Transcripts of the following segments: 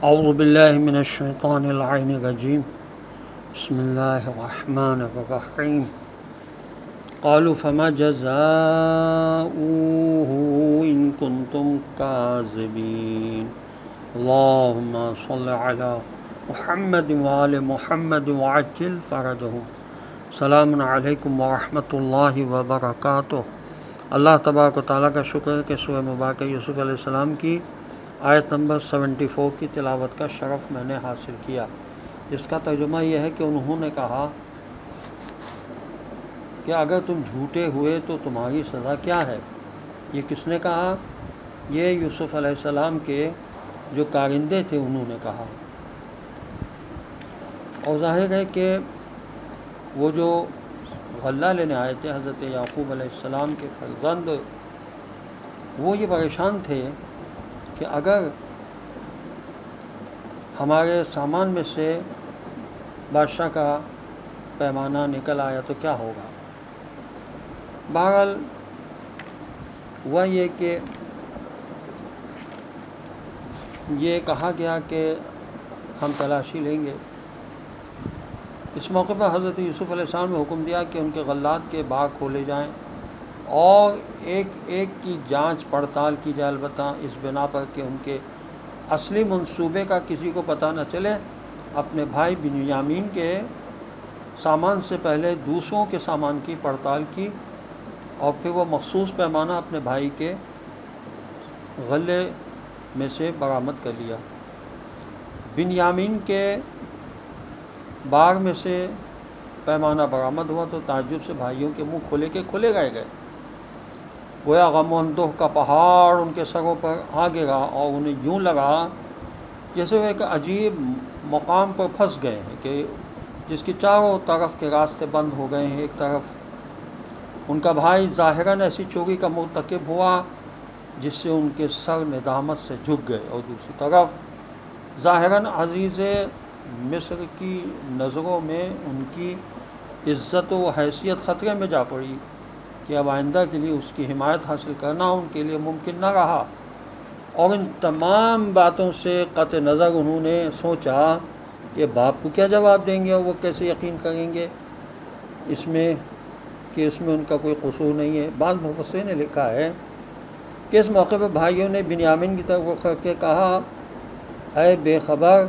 اعوذ باللہ من الشیطان اللعین الرجیم بسم اللہ الرحمن الرحیم قالوا فما جزاؤه ان کنتم کاذبین اللہم صل علی محمد وآل محمد وعجل فرجهم سلام علیکم ورحمۃ اللہ وبرکاتہ۔ اللہ تبارک و تعالیٰ کا شکر ہے کہ سورہ مبارکہ یوسف علیہ السلام کی آیت نمبر 74 کی تلاوت کا شرف میں نے حاصل کیا، جس کا ترجمہ یہ ہے کہ انہوں نے کہا کہ اگر تم جھوٹے ہوئے تو تمہاری سزا کیا ہے۔ یہ کس نے کہا؟ یہ یوسف علیہ السلام کے جو کارندے تھے انہوں نے کہا، اور ظاہر ہے کہ وہ جو غلہ لینے آئے تھے حضرت یعقوب علیہ السلام کے فرزند، وہ یہ پریشان تھے کہ اگر ہمارے سامان میں سے بادشاہ کا پیمانہ نکل آیا تو کیا ہوگا۔ بہرحال ہوا یہ کہ یہ کہا گیا کہ ہم تلاشی لیں گے۔ اس موقع پر حضرت یوسف علیہ السلام نے حکم دیا کہ ان کے غلات کے باغ کھولے جائیں اور ایک ایک کی جانچ پڑتال کی جائے، البتہ اس بنا پر کہ ان کے اصلی منصوبے کا کسی کو پتہ نہ چلے۔ اپنے بھائی بنیامین کے سامان سے پہلے دوسروں کے سامان کی پڑتال کی اور پھر وہ مخصوص پیمانہ اپنے بھائی کے غلے میں سے برآمد کر لیا۔ بنیامین کے باغ میں سے پیمانہ برآمد ہوا تو تعجب سے بھائیوں کے منہ کھولے کے کھلے رہ گئے، گویا غم و اندوہ کا پہاڑ ان کے سروں پر آ گرا اور انہیں یوں لگا جیسے وہ ایک عجیب مقام پر پھنس گئے ہیں کہ جس کی چاروں طرف کے راستے بند ہو گئے ہیں۔ ایک طرف ان کا بھائی ظاہراً ایسی چوری کا مرتکب ہوا جس سے ان کے سر ندامت سے جھک گئے، اور دوسری طرف ظاہراً عزیز مصر کی نظروں میں ان کی عزت و حیثیت خطرے میں جا پڑی کہ اب آئندہ کے لیے اس کی حمایت حاصل کرنا ان کے لیے ممکن نہ رہا۔ اور ان تمام باتوں سے قطع نظر انہوں نے سوچا کہ باپ کو کیا جواب دیں گے اور وہ کیسے یقین کریں گے اس میں ان کا کوئی قصور نہیں ہے۔ بعض مفسرین نے لکھا ہے کہ اس موقع پر بھائیوں نے بنیامین کی طرف رخ کر کے کہا، اے بے خبر،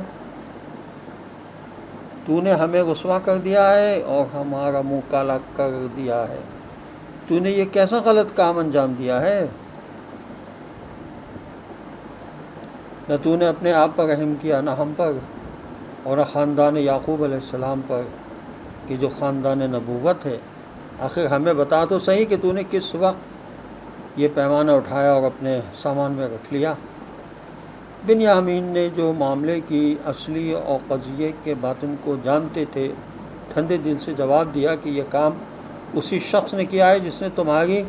تو نے ہمیں رسوا کر دیا ہے اور ہمارا منہ کالا کر دیا ہے، تو نے یہ کیسا غلط کام انجام دیا ہے؟ نہ تو نے اپنے آپ پر رحم کیا، نہ ہم پر، اور نہ خاندان یعقوب علیہ السلام پر کہ جو خاندان نبوت ہے۔ آخر ہمیں بتا تو صحیح کہ تو نے کس وقت یہ پیمانہ اٹھایا اور اپنے سامان میں رکھ لیا۔ بنیامین نے جو معاملے کی اصلی اور قضیے کے باطن کو جانتے تھے، ٹھنڈے دل سے جواب دیا کہ یہ کام اسی شخص نے کیا ہے جس نے تمہاری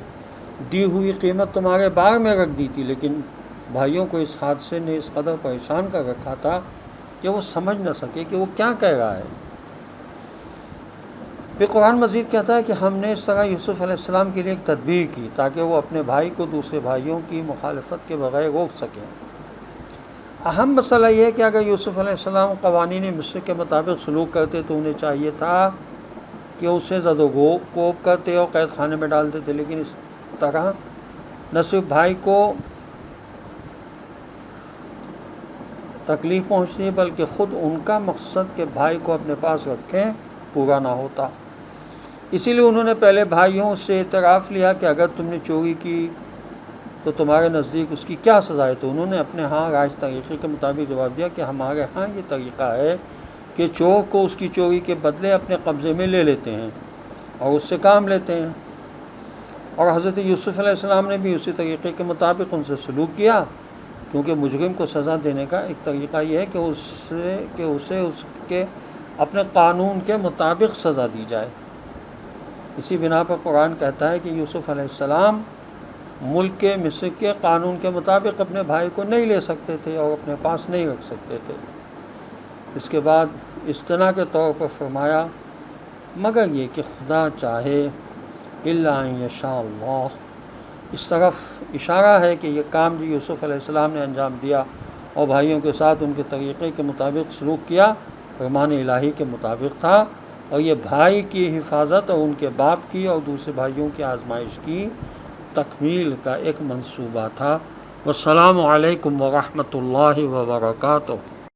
دی ہوئی قیمت تمہارے باغ میں رکھ دی تھی، لیکن بھائیوں کو اس حادثے نے اس قدر پریشان کر رکھا تھا کہ وہ سمجھ نہ سکے کہ وہ کیا کہہ رہا ہے۔ پھر قرآن مزید کہتا ہے کہ ہم نے اس طرح یوسف علیہ السلام کے لیے ایک تدبیر کی تاکہ وہ اپنے بھائی کو دوسرے بھائیوں کی مخالفت کے بغیر روک سکیں۔ اہم مسئلہ یہ ہے کہ اگر یوسف علیہ السلام قوانین مصر کے مطابق سلوک کرتے تو انہیں چاہیے تھا کہ اسے زد و کوب کرتے اور قید خانے میں ڈال دیتے، لیکن اس طرح نہ صرف بھائی کو تکلیف پہنچتی بلکہ خود ان کا مقصد کہ بھائی کو اپنے پاس رکھیں پورا نہ ہوتا۔ اسی لیے انہوں نے پہلے بھائیوں سے اعتراف لیا کہ اگر تم نے چوری کی تو تمہارے نزدیک اس کی کیا سزا ہے، تو انہوں نے اپنے ہاں رائج طریقے کے مطابق جواب دیا کہ ہمارے ہاں یہ طریقہ ہے کہ چور کو اس کی چوری کے بدلے اپنے قبضے میں لے لیتے ہیں اور اس سے کام لیتے ہیں، اور حضرت یوسف علیہ السلام نے بھی اسی طریقے کے مطابق ان سے سلوک کیا، کیونکہ مجرم کو سزا دینے کا ایک طریقہ یہ ہے کہ اسے اس کے اپنے قانون کے مطابق سزا دی جائے۔ اسی بنا پر قرآن کہتا ہے کہ یوسف علیہ السلام ملک کے مصر کے قانون کے مطابق اپنے بھائی کو نہیں لے سکتے تھے اور اپنے پاس نہیں رکھ سکتے تھے۔ اس کے بعد استثناء کے طور پر فرمایا، مگر یہ کہ خدا چاہے، الا ان یشاء اللہ۔ اس طرف اشارہ ہے کہ یہ کام جو یوسف علیہ السلام نے انجام دیا اور بھائیوں کے ساتھ ان کے طریقے کے مطابق سلوک کیا، فرمان الہی کے مطابق تھا، اور یہ بھائی کی حفاظت اور ان کے باپ کی اور دوسرے بھائیوں کی آزمائش کی تکمیل کا ایک منصوبہ تھا۔ والسلام علیکم ورحمۃ اللہ وبرکاتہ۔